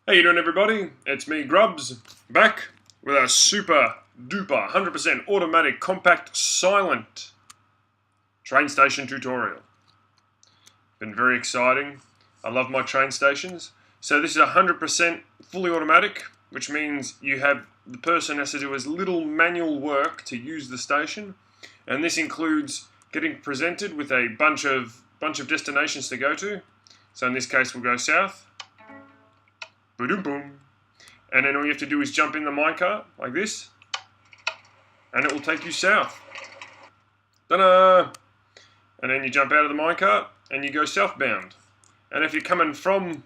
How you doing, everybody? It's me, Grubs, back with a super duper 100% automatic compact silent train station tutorial. Been very exciting. I love my train stations. So this is 100% fully automatic, which means the person has to do as little manual work to use the station, and this includes getting presented with a bunch of destinations to go to. So in this case, we'll go south. Boom, boom. And then all you have to do is jump in the minecart, like this, and it will take you south. Ta-da! And then you jump out of the minecart, and you go southbound. And if you're coming from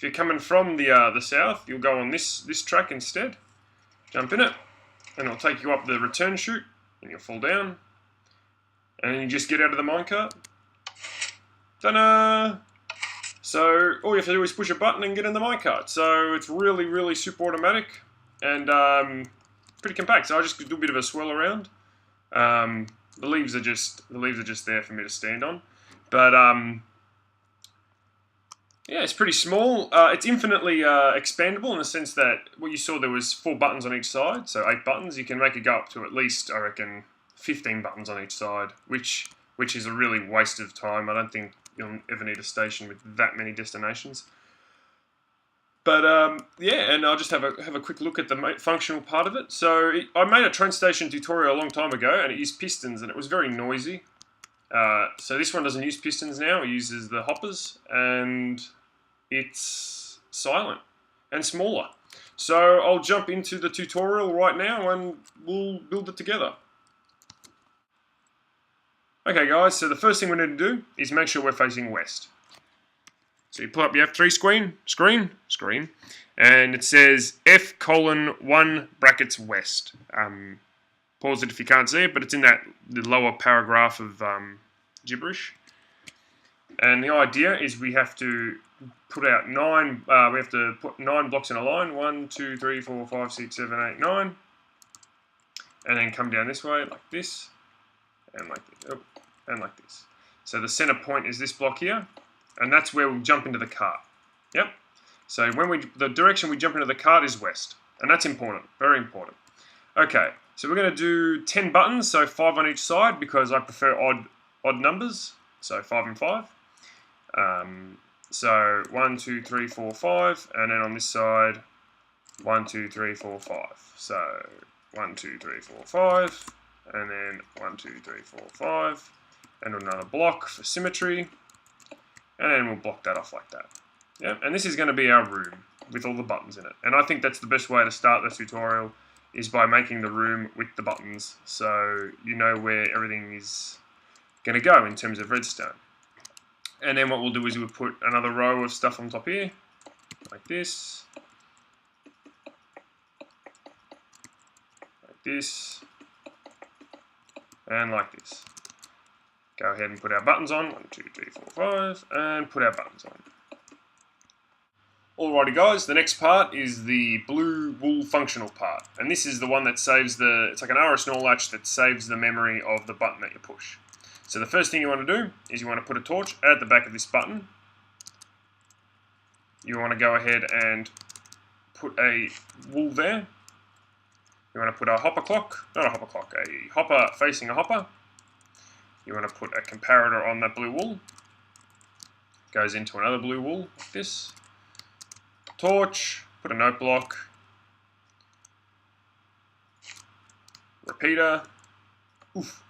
the south, you'll go on this track instead. Jump in it, and it'll take you up the return chute, and you'll fall down. And then you just get out of the minecart. Ta-da! So all you have to do is push a button and get in the minecart. So it's really, really super automatic and pretty compact. So I just do a bit of a swirl around. The leaves are just there for me to stand on. But yeah, it's pretty small. It's infinitely expandable in the sense that what you saw, there was 4 buttons on each side, so 8 buttons. You can make it go up to at least, I reckon, 15 buttons on each side, which is a really waste of time. I don't think you'll ever need a station with that many destinations. But yeah, and I'll just have a quick look at the functional part of it. So I made a train station tutorial a long time ago, and it used pistons, and it was very noisy. So this one doesn't use pistons now; it uses the hoppers, and it's silent and smaller. So I'll jump into the tutorial right now, and we'll build it together. Okay guys, so the first thing we need to do is make sure we're facing west. So you pull up your F3 screen, and it says F:1 brackets west. Pause it if you can't see it, but it's in the lower paragraph of gibberish. And the idea is we have to put out 9, we have to put 9 blocks in a line, 1, 2, 3, 4, 5, 6, 7, 8, 9, and then come down this way like this, and like this. And like this. So the center point is this block here, and that's where we'll jump into the cart. Yep. So the direction we jump into the cart is west, and that's important, very important. Okay, so we're going to do 10 buttons, so 5 on each side because I prefer odd numbers, so 5 and 5. So 1, 2, 3, 4, 5, and then on this side 1, 2, 3, 4, 5. So 1, 2, 3, 4, 5, and then 1, 2, 3, 4, 5. And another block for symmetry, and then we'll block that off like that. Yeah, and this is going to be our room with all the buttons in it. And I think that's the best way to start the tutorial, is by making the room with the buttons, so you know where everything is going to go in terms of redstone. And then what we'll do is we'll put another row of stuff on top here, like this, and like this. Go ahead and put our buttons on, 1, 2, 3, 4, 5, and put our buttons on. Alrighty guys, the next part is the blue wool functional part. And this is the one that saves it's like an RS-NOR latch that saves the memory of the button that you push. So the first thing you want to do is you want to put a torch at the back of this button. You want to go ahead and put a wool there. You want to put a hopper facing a hopper. You want to put a comparator on that blue wool. Goes into another blue wool, like this. Torch, put a note block. Repeater. Oof.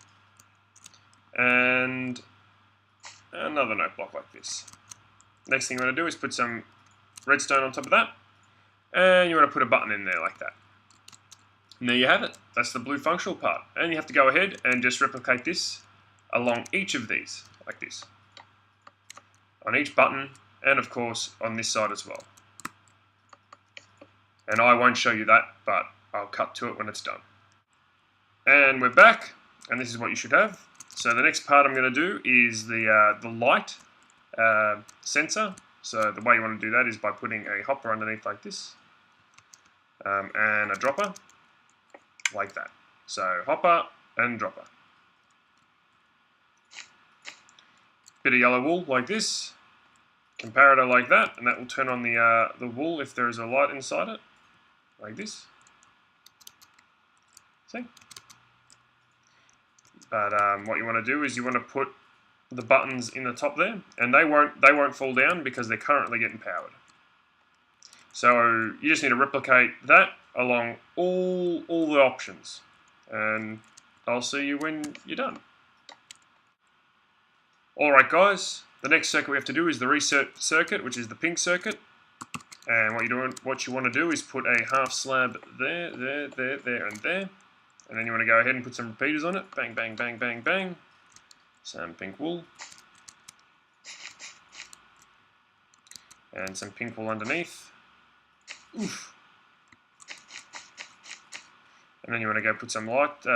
And another note block like this. Next thing you want to do is put some redstone on top of that. And you want to put a button in there like that. And there you have it. That's the blue functional part. And you have to go ahead and just replicate this along each of these, like this. On each button, and of course on this side as well. And I won't show you that, but I'll cut to it when it's done. And we're back, and this is what you should have. So the next part I'm going to do is the light sensor. So the way you want to do that is by putting a hopper underneath like this, and a dropper, like that. So hopper and dropper. Bit of yellow wool like this. comparator like that, and that will turn on the wool if there is a light inside it, like this. See? But what you want to do is you want to put the buttons in the top there, and they won't fall down because they're currently getting powered. So you just need to replicate that along all the options, and I'll see you when you're done. Alright guys, the next circuit we have to do is the reset circuit, which is the pink circuit. And what you want to do is put a half slab there, and there. And then you want to go ahead and put some repeaters on it. Bang, bang, bang, bang, bang. Some pink wool. And some pink wool underneath. Oof. And then you want to go put some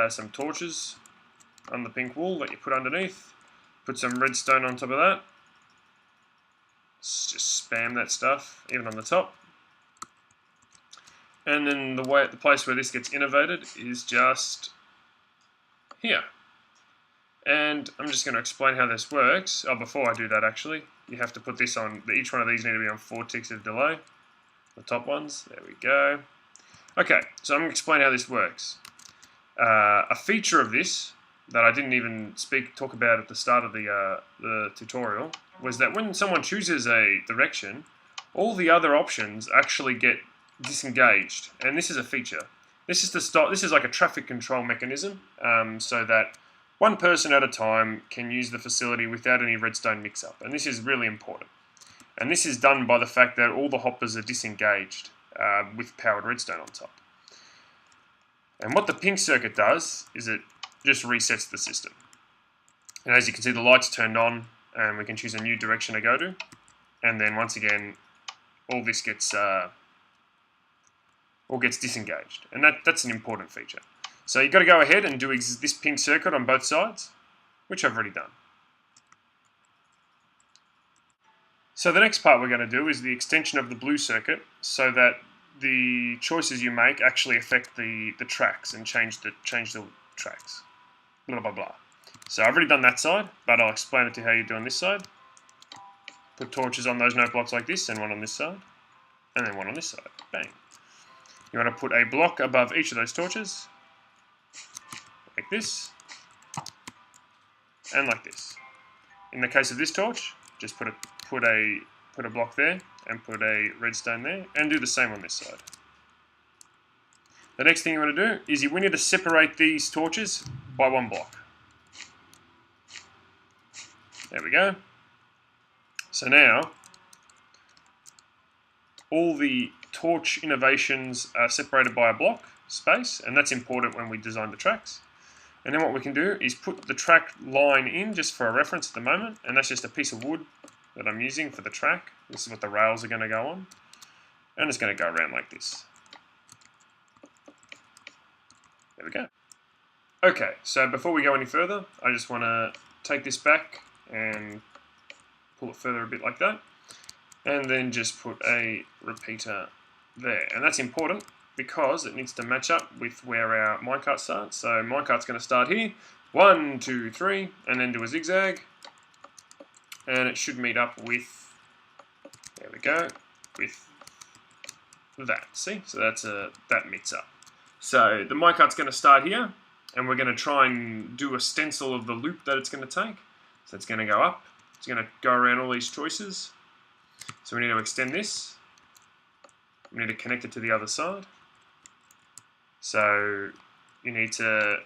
some torches on the pink wool that you put underneath. Put some redstone on top of that. Just spam that stuff, even on the top. And then the place where this gets innovated is just here. And I'm just going to explain how this works. Oh, before I do that actually, you have to put this on, each one of these need to be on 4 ticks of delay. The top ones, there we go. Okay, so I'm going to explain how this works. A feature of this that I didn't even talk about at the start of the tutorial was that when someone chooses a direction, all the other options actually get disengaged, and this is a feature. This is to stop. This is like a traffic control mechanism, so that one person at a time can use the facility without any redstone mix-up, and this is really important. And this is done by the fact that all the hoppers are disengaged with powered redstone on top. And what the pink circuit does is it just resets the system. And as you can see, the lights turned on, and we can choose a new direction to go to. And then once again, all this gets disengaged, and that's an important feature. So you've got to go ahead and do this pink circuit on both sides, which I've already done. So the next part we're going to do is the extension of the blue circuit, so that the choices you make actually affect the tracks and change the tracks. Blah blah blah. So I've already done that side, but I'll explain it to you how you do on this side. Put torches on those note blocks like this, and one on this side, and then one on this side. Bang. You want to put a block above each of those torches, like this, and like this. In the case of this torch, just put a block there, and put a redstone there, and do the same on this side. The next thing you want to do is we need to separate these torches by 1 block. There we go. So now, all the torch innovations are separated by a block space, and that's important when we design the tracks. And then what we can do is put the track line in just for a reference at the moment, and that's just a piece of wood that I'm using for the track. This is what the rails are going to go on, and it's going to go around like this. There we go. Okay, so before we go any further, I just want to take this back and pull it further a bit like that, and then just put a repeater there. And that's important because it needs to match up with where our minecart starts. So minecart's going to start here, 1, 2, 3, and then do a zigzag, and it should meet up with, there we go, with that. See? So that meets up. So the minecart's going to start here, and we're going to try and do a stencil of the loop that it's going to take. So it's going to go up. It's going to go around all these choices. So we need to extend this. We need to connect it to the other side. So you need to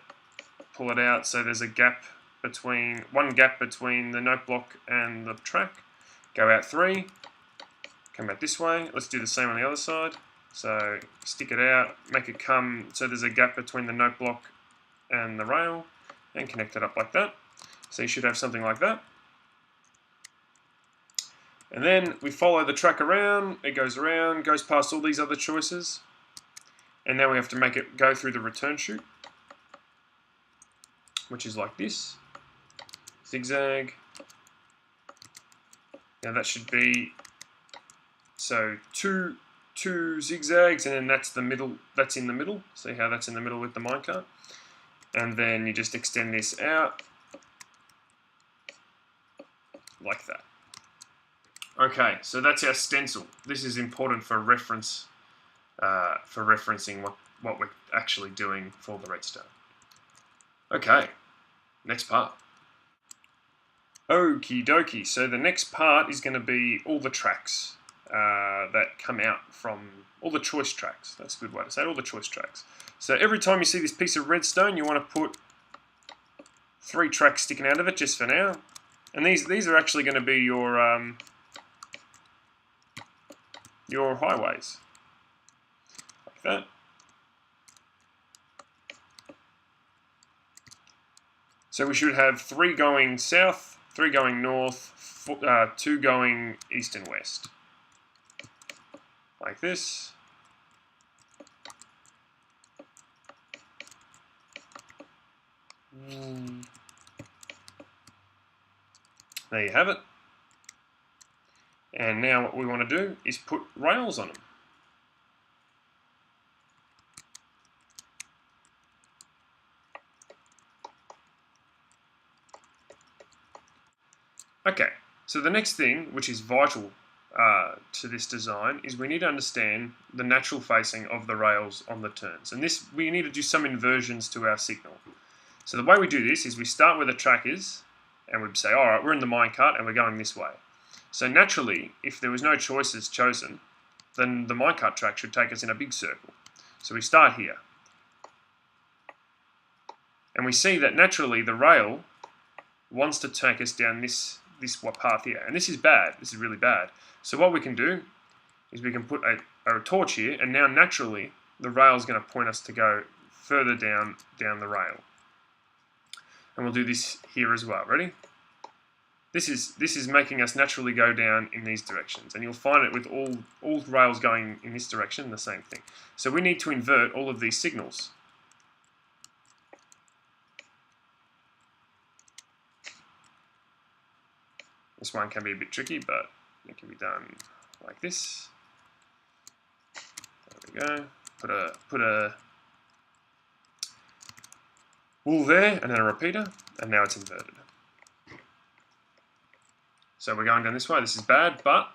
pull it out so there's a gap between, one gap between the note block and the track. Go out 3. Come back this way. Let's do the same on the other side. So stick it out, make it come so there's a gap between the note block and the rail, and connect it up like that. So you should have something like that. And then we follow the track around, it goes around, goes past all these other choices, and now we have to make it go through the return chute, which is like this. Zigzag. Now that should be, so two zigzags, and then that's the middle, that's in the middle. See how that's in the middle with the minecart? And then you just extend this out like that. Okay, so that's our stencil. This is important for reference, for referencing what we're actually doing for the redstone. Okay, next part. Okie dokie, so the next part is going to be all the tracks that come out from, all the choice tracks. That's a good way to say it, all the choice tracks. So every time you see this piece of redstone, you want to put 3 tracks sticking out of it, just for now. And these are actually going to be your highways, like that. So we should have 3 going south, 3 going north, 2 going east and west, like this. There you have it. And now what we want to do is put rails on them. Okay, so the next thing, which is vital to this design, is we need to understand the natural facing of the rails on the turns. And this, we need to do some inversions to our signal. So the way we do this is we start where the track is, and we say, alright, we're in the minecart and we're going this way. So naturally, if there was no choices chosen, then the minecart track should take us in a big circle. So we start here. And we see that naturally the rail wants to take us down this path here. And this is bad. This is really bad. So what we can do is we can put a torch here, and now naturally the rail is going to point us to go further down the rail. And we'll do this here as well. Ready? This is making us naturally go down in these directions, and you'll find it with all rails going in this direction, the same thing. So we need to invert all of these signals. This one can be a bit tricky, but it can be done like this. There we go. Put a wool there, and then a repeater, and now it's inverted. So we're going down this way. This is bad, but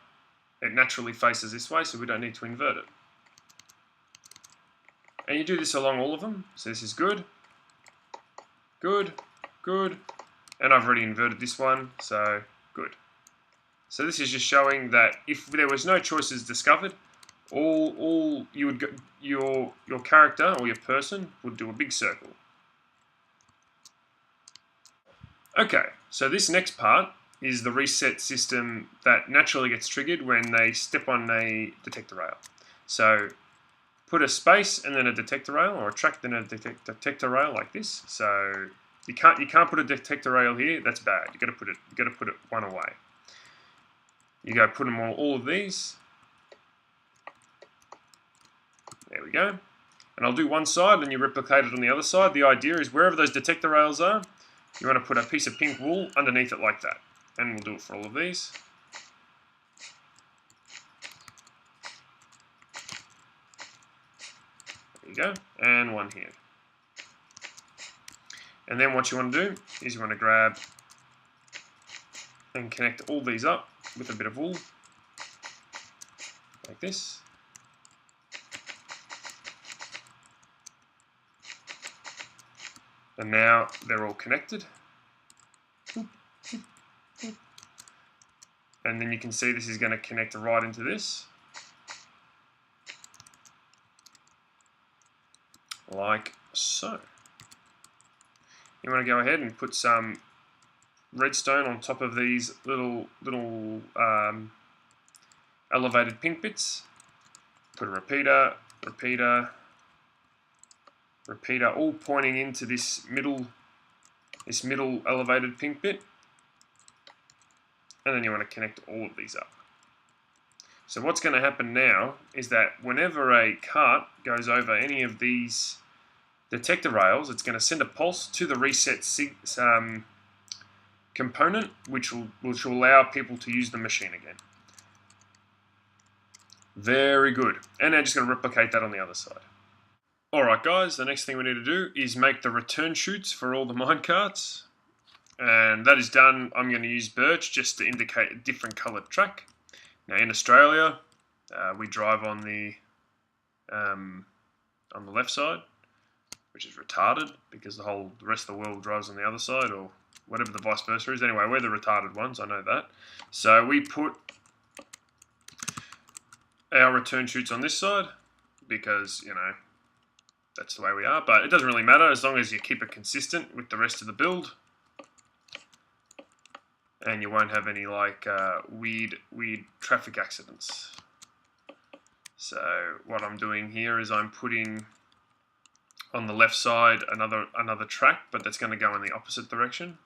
it naturally faces this way, so we don't need to invert it. And you do this along all of them. So this is good, good, good, and I've already inverted this one, so good. So this is just showing that if there was no choices discovered, all you would go, your character or your person would do a big circle. Okay, so this next part is the reset system that naturally gets triggered when they step on a detector rail. So put a space and then a detector rail, or a track then a detector rail like this. So you can't put a detector rail here. That's bad. You got to put it one away. You go put them all of these. There we go. And I'll do one side, and you replicate it on the other side. The idea is wherever those detector rails are, you want to put a piece of pink wool underneath it like that. And we'll do it for all of these. There you go. And one here. And then what you want to do is you want to grab and connect all these up with a bit of wool. Like this. And now they're all connected. And then you can see this is going to connect right into this. Like so. You want to go ahead and put some redstone on top of these little elevated pink bits. Put a repeater, repeater, repeater, all pointing into this middle elevated pink bit. And then you want to connect all of these up. So what's going to happen now is that whenever a cart goes over any of these detector rails, it's going to send a pulse to the reset component, which will allow people to use the machine again. Very good. And now just going to replicate that on the other side. Alright guys, the next thing we need to do is make the return chutes for all the minecarts. And that is done. I'm going to use birch just to indicate a different coloured track. Now in Australia, we drive on the left side, which is retarded because the rest of the world drives on the other side, or whatever the vice versa is. Anyway, we're the retarded ones, I know that. So we put our return chutes on this side because, you know, that's the way we are. But it doesn't really matter as long as you keep it consistent with the rest of the build. And you won't have any like weird traffic accidents. So what I'm doing here is I'm putting on the left side another track, but that's going to go in the opposite direction.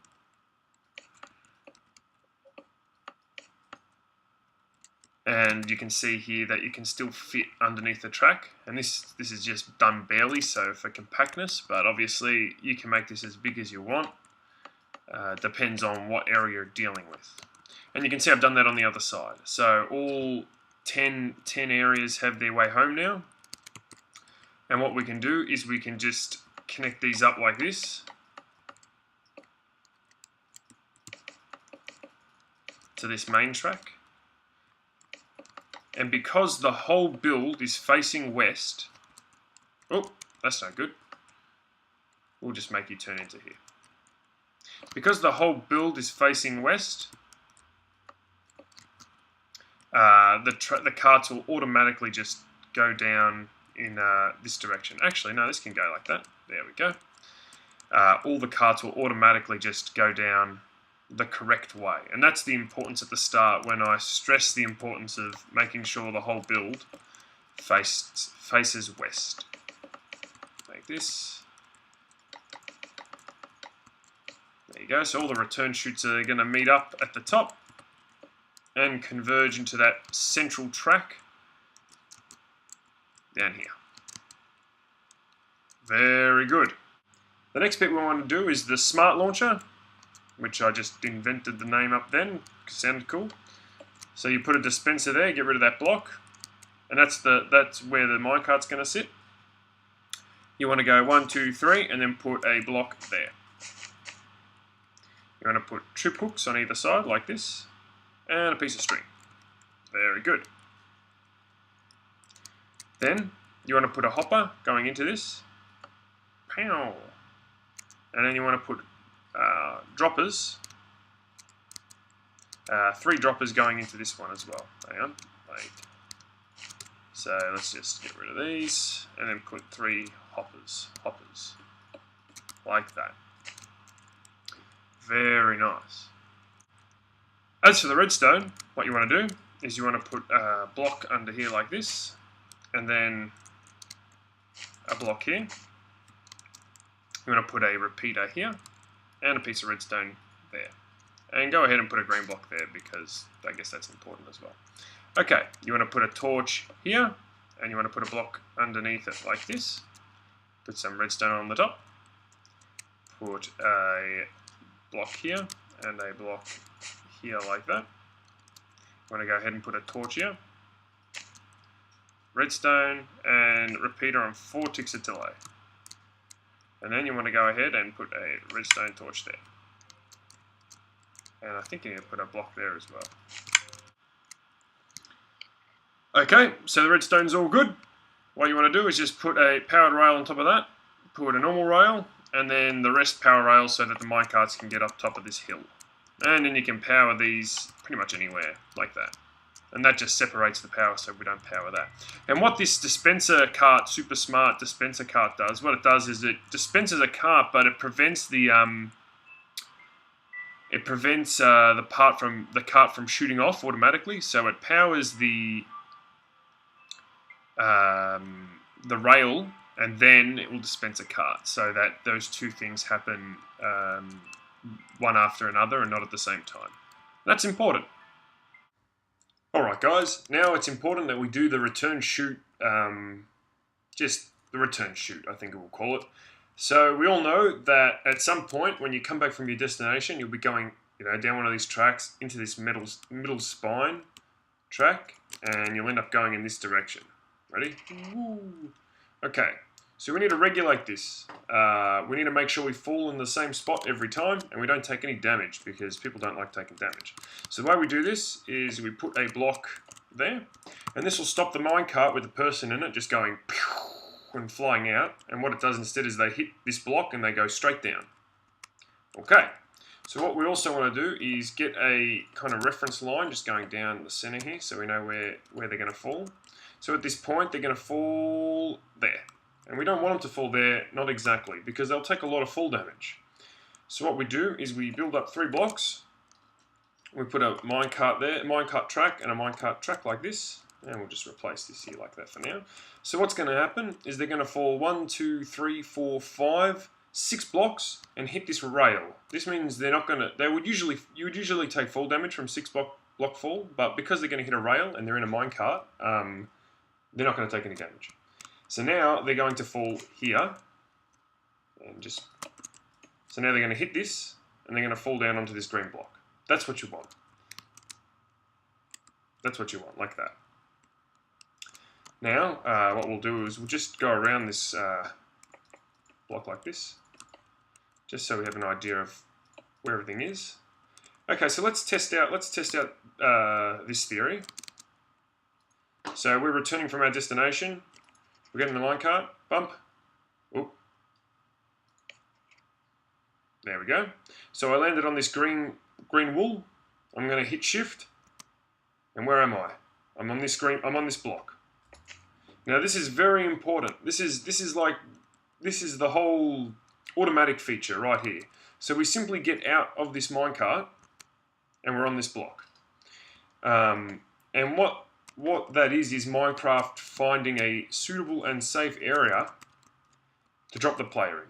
And you can see here that you can still fit underneath the track, and this is just done barely, so for compactness, but obviously you can make this as big as you want. Depends on what area you're dealing with. And you can see I've done that on the other side. So all 10 areas have their way home now. And what we can do is we can just connect these up like this to this main track. And because the whole build is facing west, oh, that's no good. We'll just make you turn into here. Because the whole build is facing west, the carts will automatically just go down in this direction. Actually, no, this can go like that. There we go. All the carts will automatically just go down the correct way. And that's the importance at the start when I stress the importance of making sure the whole build faces west. Like this. There you go. So all the return chutes are going to meet up at the top and converge into that central track down here. Very good. The next bit we want to do is the smart launcher, which I just invented the name up then because it sounded cool. So you put a dispenser there, get rid of that block, and that's where the minecart's going to sit. You want to go 1, 2, 3, and then put a block there. You want to put trip hooks on either side like this, and a piece of string. Very good. Then you want to put a hopper going into this. Pow! And then you want to put droppers. 3 droppers going into this one as well. Hang on. Wait. So let's just get rid of these and then put 3 hoppers. Like that. Very nice. As for the redstone, what you want to do is you want to put a block under here like this, and then a block here. You want to put a repeater here, and a piece of redstone there. And go ahead and put a green block there because I guess that's important as well. Okay, you want to put a torch here, and you want to put a block underneath it like this. Put some redstone on the top. Put a block here, and a block here like that. You want to go ahead and put a torch here. Redstone, and repeater on 4 ticks of delay. And then you want to go ahead and put a redstone torch there. And I think you can put a block there as well. Okay, so the redstone's all good. What you want to do is just put a powered rail on top of that, put a normal rail, and then the rest power rails so that the minecarts can get up top of this hill. And then you can power these pretty much anywhere, like that. And that just separates the power so we don't power that. And what this dispenser cart, super smart dispenser cart does, what it does is it dispenses a cart, but it prevents the cart from shooting off automatically. So it powers the rail, and then it will dispense a cart, so that those two things happen one after another and not at the same time. That's important. Alright guys, now it's important that we do the return chute, just the return chute, I think we'll call it. So we all know that at some point when you come back from your destination, you'll be going, down one of these tracks into this middle spine track, and you'll end up going in this direction. Ready? Woo. Okay, so we need to regulate this. We need to make sure we fall in the same spot every time and we don't take any damage because people don't like taking damage. So the way we do this is we put a block there. And this will stop the minecart with the person in it just going and flying out. And what it does instead is they hit this block and they go straight down. Okay, so what we also want to do is get a kind of reference line just going down the center here so we know where they're going to fall. So at this point they're going to fall there. And we don't want them to fall there, not exactly, because they'll take a lot of fall damage. So what we do is we build up 3 blocks. We put a minecart there, a minecart track and a minecart track like this. And we'll just replace this here like that for now. So what's going to happen is they're going to fall 1, 2, 3, 4, 5, 6 blocks and hit this rail. This means they're not going to, you would usually take fall damage from 6 block fall, but because they're going to hit a rail and they're in a minecart, they're not going to take any damage. So now they're going to fall here, and so now they're going to hit this, and they're going to fall down onto this green block. That's what you want. That's what you want, like that. Now, what we'll do is we'll just go around this block like this, just so we have an idea of where everything is. Okay, so let's test out this theory. So we're returning from our destination. We're getting the minecart. Bump. Oop. There we go. So I landed on this green wool. I'm going to hit shift. And where am I? I'm on this block. Now this is very important. This is the whole automatic feature right here. So we simply get out of this minecart and we're on this block. And what that is Minecraft finding a suitable and safe area to drop the player in.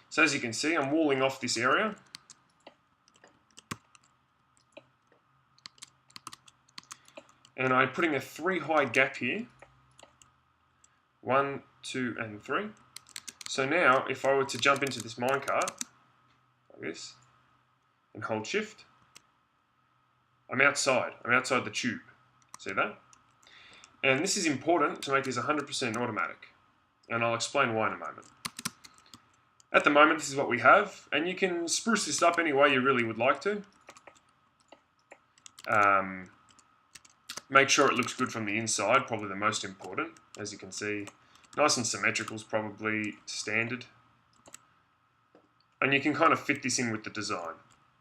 So as you can see, I'm walling off this area. And I'm putting a 3 high gap here. 1, 2, and 3. So now, if I were to jump into this minecart, like this, and hold shift, I'm outside the tube. See that? And this is important to make this 100% automatic. And I'll explain why in a moment. At the moment, this is what we have, and you can spruce this up any way you really would like to. Make sure it looks good from the inside, probably the most important. As you can see, nice and symmetrical is probably standard. And you can kind of fit this in with the design.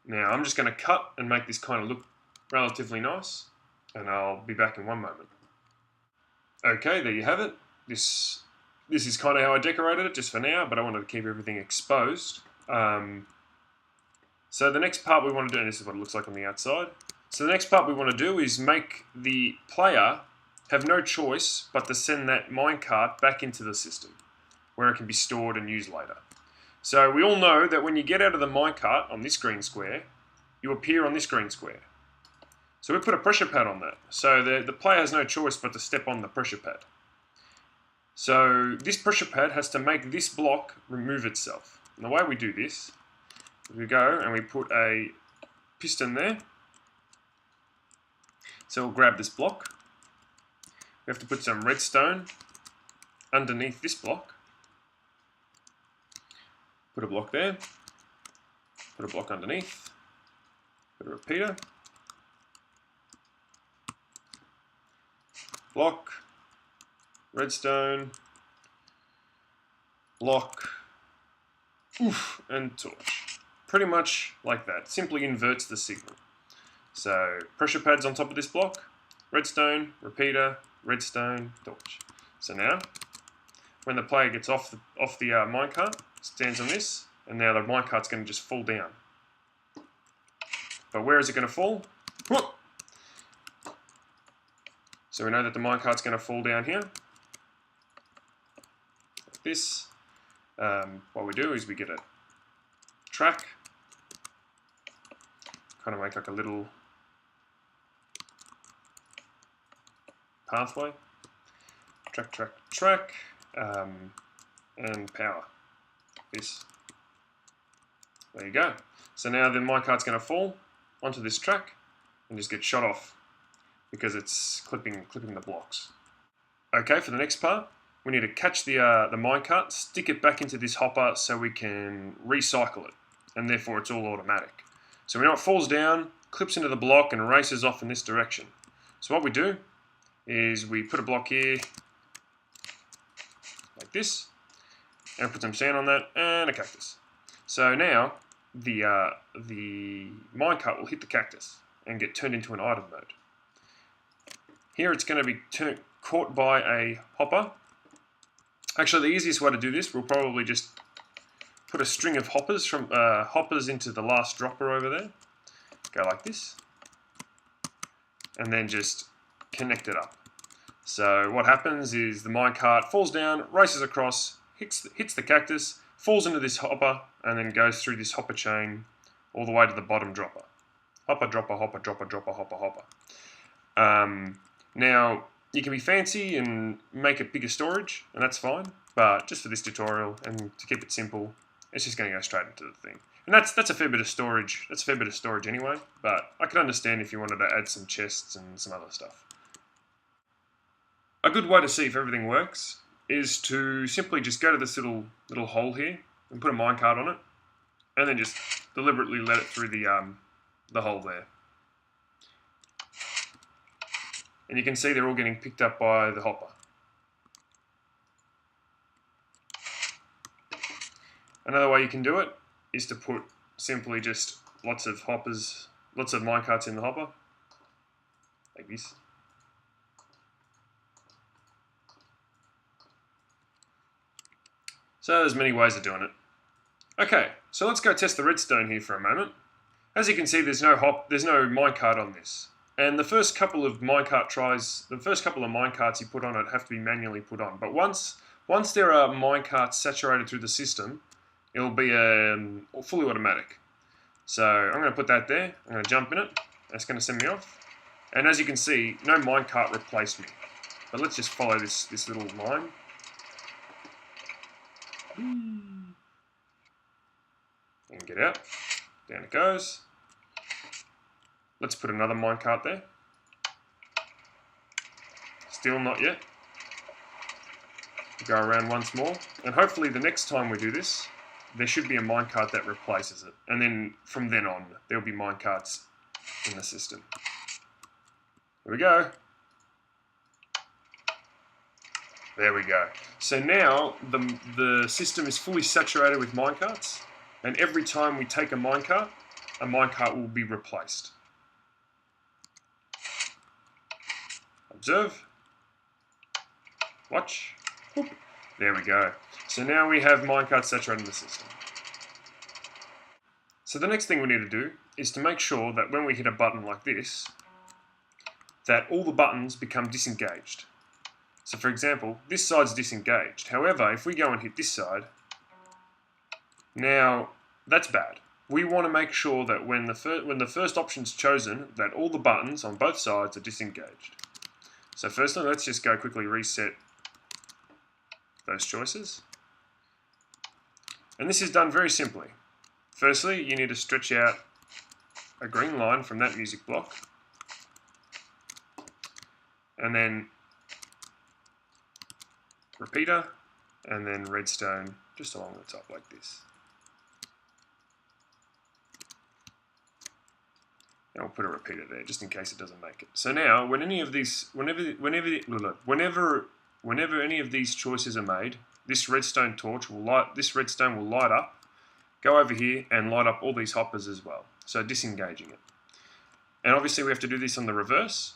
Now, I'm just going to cut and make this kind of look relatively nice. And I'll be back in one moment. Okay, there you have it. This is kind of how I decorated it, just for now, but I wanted to keep everything exposed. So the next part we want to do, and this is what it looks like on the outside. So the next part we want to do is make the player have no choice but to send that minecart back into the system, where it can be stored and used later. So we all know that when you get out of the minecart on this green square, you appear on this green square. So we put a pressure pad on that. So the player has no choice but to step on the pressure pad. So this pressure pad has to make this block remove itself. And the way we do this is we go and we put a piston there. So we'll grab this block. We have to put some redstone underneath this block. Put a block there. Put a block underneath. Put a repeater. Block, redstone, block, and torch. Pretty much like that. Simply inverts the signal. So pressure pads on top of this block, redstone, repeater, redstone, torch. So now, when the player gets off the minecart, stands on this, and now the minecart's going to just fall down. But where is it going to fall? Whoop! So we know that the minecart's going to fall down here, like this. What we do is we get a track, kind of make like a little pathway, track, and power. This. There you go. So now the minecart's going to fall onto this track and just get shot off, because it's clipping the blocks. Okay, for the next part, we need to catch the minecart, stick it back into this hopper so we can recycle it, and therefore it's all automatic. So we know it falls down, clips into the block, and races off in this direction. So what we do is we put a block here, like this, and put some sand on that, and a cactus. So now the minecart will hit the cactus and get turned into an item mode. Here it's going to be caught by a hopper. Actually, the easiest way to do this, we'll probably just put a string of hoppers from hoppers into the last dropper over there. Go like this, and then just connect it up. So what happens is the minecart falls down, races across, hits the cactus, falls into this hopper, and then goes through this hopper chain all the way to the bottom dropper. Hopper, dropper, hopper, dropper, dropper, hopper, hopper. Now, you can be fancy and make it bigger storage, and that's fine, but just for this tutorial and to keep it simple, it's just going to go straight into the thing. And that's a fair bit of storage. That's a fair bit of storage anyway, but I can understand if you wanted to add some chests and some other stuff. A good way to see if everything works is to simply just go to this little hole here and put a minecart on it, and then just deliberately let it through the hole there. And you can see they're all getting picked up by the hopper. Another way you can do it is to put simply just lots of hoppers, lots of minecarts in the hopper, like this. So there's many ways of doing it. Okay, so let's go test the redstone here for a moment. As you can see, there's no minecart on this. And the first couple of minecart tries, the first couple of minecarts you put on it have to be manually put on. But once there are minecarts saturated through the system, it'll be fully automatic. So I'm going to put that there. I'm going to jump in it. That's going to send me off. And as you can see, no minecart replaced me. But let's just follow this little line. And get out. Down it goes. Let's put another minecart there. Still not yet. Go around once more. And hopefully the next time we do this, there should be a minecart that replaces it. And then from then on, there'll be minecarts in the system. Here we go. There we go. So now the system is fully saturated with minecarts, and every time we take a minecart will be replaced. Observe. Watch. Whoop. There we go. So now we have minecarts saturated in the system. So the next thing we need to do is to make sure that when we hit a button like this, that all the buttons become disengaged. So for example, this side's disengaged. However, if we go and hit this side, now that's bad. We want to make sure that when the first option's chosen, that all the buttons on both sides are disengaged. So firstly, let's just go quickly reset those choices. And this is done very simply. Firstly, you need to stretch out a green line from that music block, and then repeater, and then redstone just along the top like this. And we'll put a repeater there just in case it doesn't make it. So now, when any of these, whenever any of these choices are made, this redstone will light up, go over here and light up all these hoppers as well. So disengaging it. And obviously we have to do this on the reverse.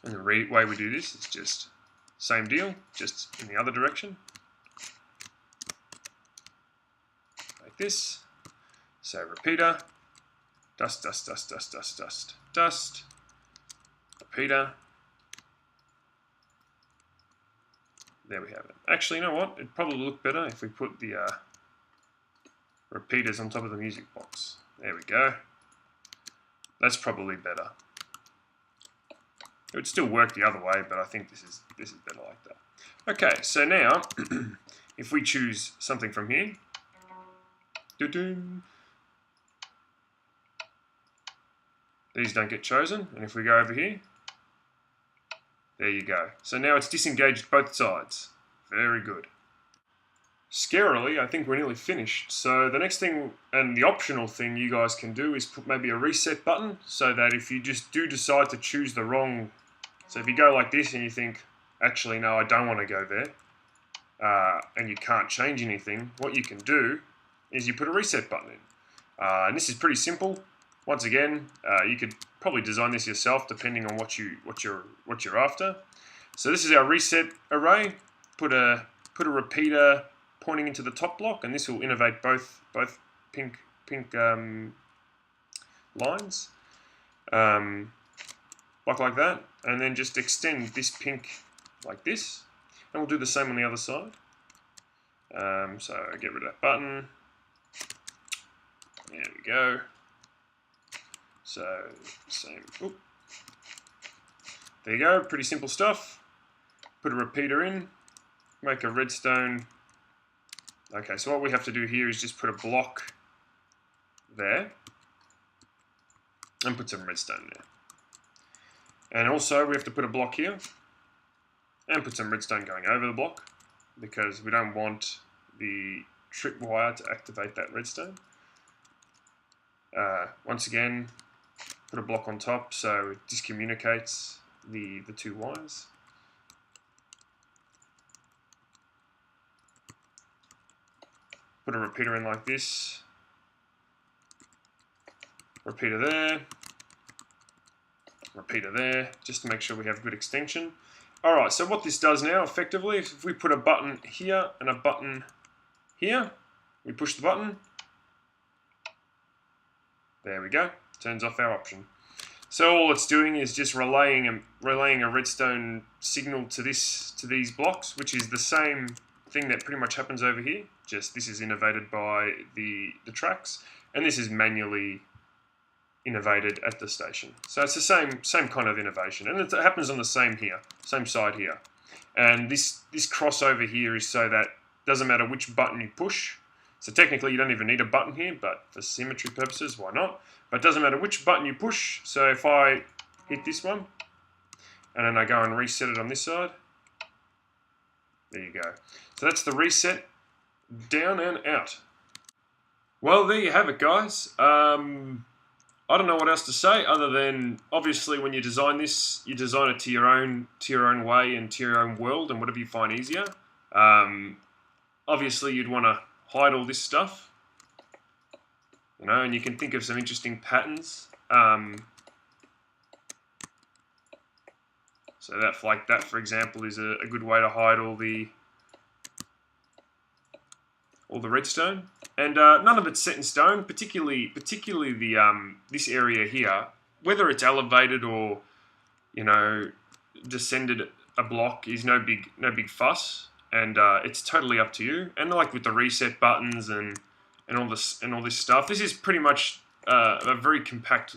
And the way we do this is just same deal, just in the other direction. Like this. So repeater. Dust, dust, dust, dust, dust, dust, dust. Repeater. There we have it. Actually, you know what? It'd probably look better if we put the repeaters on top of the music box. There we go. That's probably better. It would still work the other way, but I think this is better like that. Okay, so now if we choose something from here, these don't get chosen, and if we go over here, there you go. So now it's disengaged both sides. Very good. scarily, I think we're nearly finished. So the next thing, and the optional thing you guys can do, is put maybe a reset button, so that if you just do decide to choose the wrong, so if you go like this and you think, actually no, I don't want to go there, and you can't change anything, what you can do is you put a reset button in. And this is pretty simple. Once again, you could probably design this yourself depending on what you're after. So this is our reset array. Put a repeater pointing into the top block, and this will innervate both pink lines, like that, and then just extend this pink like this, and we'll do the same on the other side. So get rid of that button. There we go. So same. Oop. There you go. Pretty simple stuff. Put a repeater in. Make a redstone. Okay, so what we have to do here is just put a block there and put some redstone there. And also we have to put a block here and put some redstone going over the block, because we don't want the tripwire to activate that redstone. Once again, put a block on top so it discommunicates the two wires. Put a repeater in like this. Repeater there. Repeater there, just to make sure we have good extension. Alright, so what this does now, effectively, if we put a button here and a button here, we push the button. There we go, turns off our option. So all it's doing is just relaying a redstone signal to these blocks, which is the same thing that pretty much happens over here. Just this is innervated by the tracks, and this is manually innervated at the station. So it's the same kind of innovation, and it happens on the same side here. And this crossover here is so that it doesn't matter which button you push. So technically you don't even need a button here, but for symmetry purposes, why not? But it doesn't matter which button you push. So if I hit this one, and then I go and reset it on this side, there you go. So that's the reset, down and out. Well, there you have it, guys. I don't know what else to say other than, obviously, when you design this, you design it to your own way and to your own world and whatever you find easier. Obviously, you'd want to hide all this stuff, you know, and you can think of some interesting patterns. So that, for example, is a good way to hide all the redstone. And none of it's set in stone, particularly the this area here, whether it's elevated or, you know, descended a block is no big fuss, and it's totally up to you. And like with the reset buttons and all this stuff, this is pretty much a very compact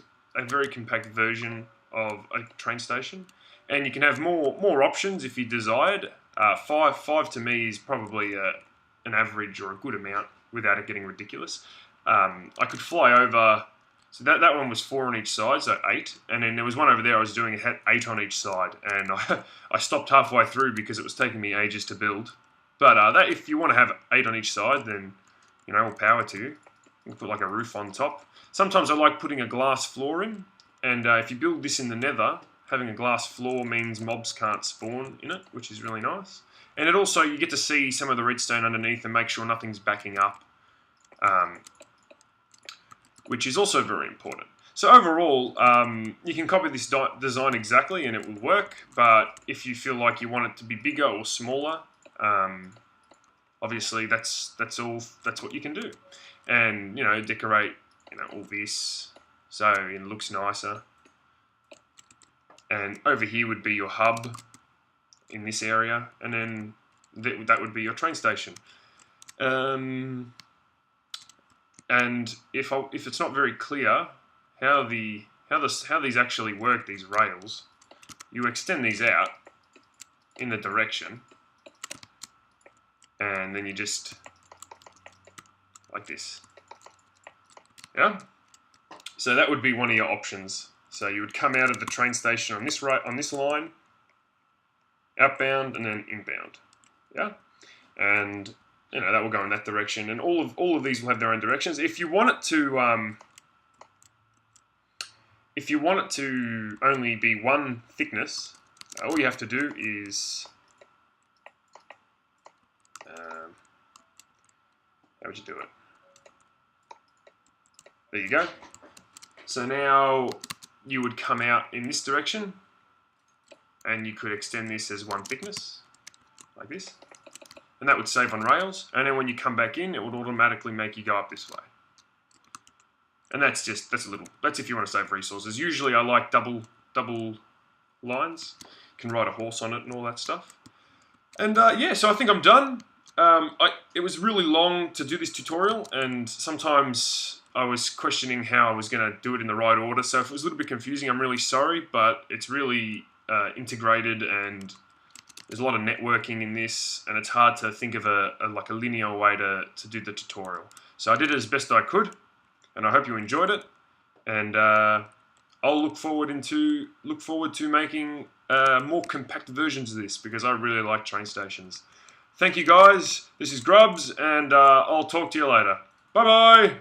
version of a train station, and you can have more options if you desired. Five to me is probably an average or a good amount without it getting ridiculous. I could fly over, so that one was 4 on each side, so 8, and then there was one over there I was doing, it had 8 on each side, and I stopped halfway through because it was taking me ages to build. But that, if you want to have 8 on each side, then, you know, all power to you. You can put like a roof on top. Sometimes I like putting a glass floor in, and if you build this in the nether, having a glass floor means mobs can't spawn in it, which is really nice. And it also, you get to see some of the redstone underneath and make sure nothing's backing up, which is also very important. So overall, you can copy this design exactly and it will work, but if you feel like you want it to be bigger or smaller, obviously that's what you can do. And, you know, decorate, you know, all this so it looks nicer. And over here would be your hub in this area, and then that would be your train station. And if it's not very clear how these actually work, these rails, you extend these out in the direction, and then you just like this. Yeah. So that would be one of your options. So you would come out of the train station on this line, outbound and then inbound. Yeah. And that will go in that direction, and all of these will have their own directions. If you want it to only be one thickness, all you have to do is how would you do it? There you go. So now you would come out in this direction, and you could extend this as one thickness, like this. And that would save on rails. And then when you come back in, it would automatically make you go up this way. And that's if you want to save resources. Usually I like double lines. You can ride a horse on it and all that stuff. And yeah, so I think I'm done. It was really long to do this tutorial, and sometimes I was questioning how I was going to do it in the right order. So if it was a little bit confusing, I'm really sorry, but it's really integrated, and there's a lot of networking in this, and it's hard to think of a linear way to do the tutorial. So I did it as best I could, and I hope you enjoyed it. And I'll look forward to making more compact versions of this, because I really like train stations. Thank you guys. This is Grubs, and I'll talk to you later. Bye bye.